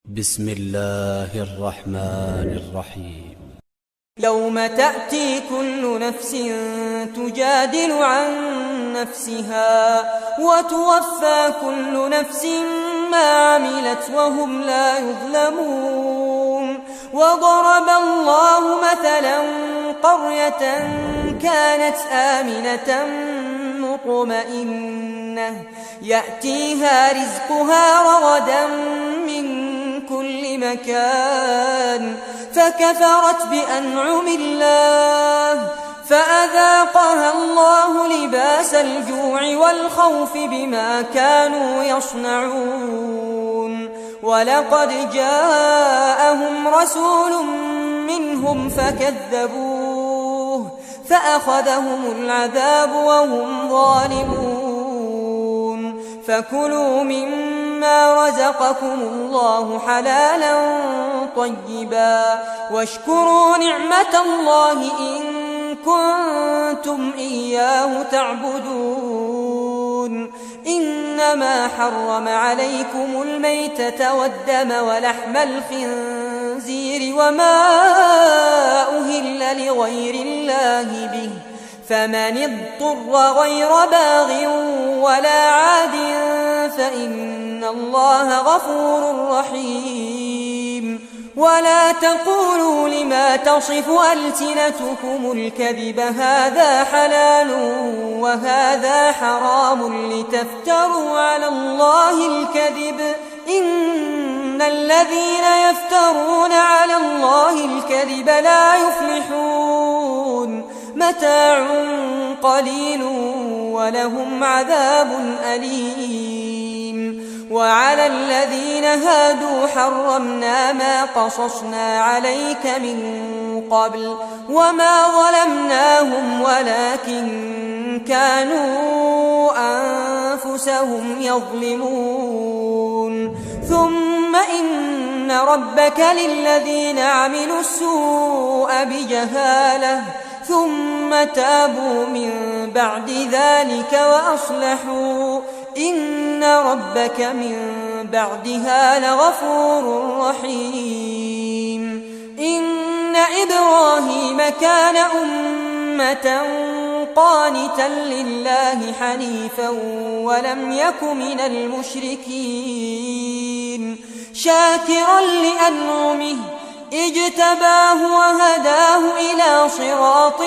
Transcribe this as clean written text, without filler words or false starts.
بسم الله الرحمن الرحيم. يوم تأتي كل نفس تجادل عن نفسها وتوفى كل نفس ما عملت وهم لا يظلمون. وضرب الله مثلا قرية كانت آمنة مطمئنة يأتيها رزقها رغدا من كل مكان فكفرت بأنعم الله فأذاقها الله لباس الجوع والخوف بما كانوا يصنعون. ولقد جاءهم رسول منهم فكذبوه فأخذهم العذاب وهم ظالمون. فكلوا مما رزقكم الله حلالا طيبا واشكروا نعمة الله إن كنتم إياه تعبدون. إنما حرم عليكم الميتة والدم ولحم الخنزير وما أهل لغير الله به فمن اضطر غير باغ ولا عاد فإن الله غفور رحيم. ولا تقولوا لما تصف ألسنتكم الكذب هذا حلال وهذا حرام لتفتروا على الله الكذب إن الذين يفترون على الله الكذب لا يفلحون. متاع قليل ولهم عذاب أليم. وعلى الذين هادوا حرمنا ما قصصنا عليك من قبل وما ظلمناهم ولكن كانوا أنفسهم يظلمون. ثم إن ربك للذين عملوا السوء بجهالة ثم تابوا من بعد ذلك وأصلحوا إن ربك من بعدها لغفور رحيم. إن إبراهيم كان أمة قانتا لله حنيفا ولم يك من المشركين شاكرا لأنعمه اجتباه وهداه إلى صراط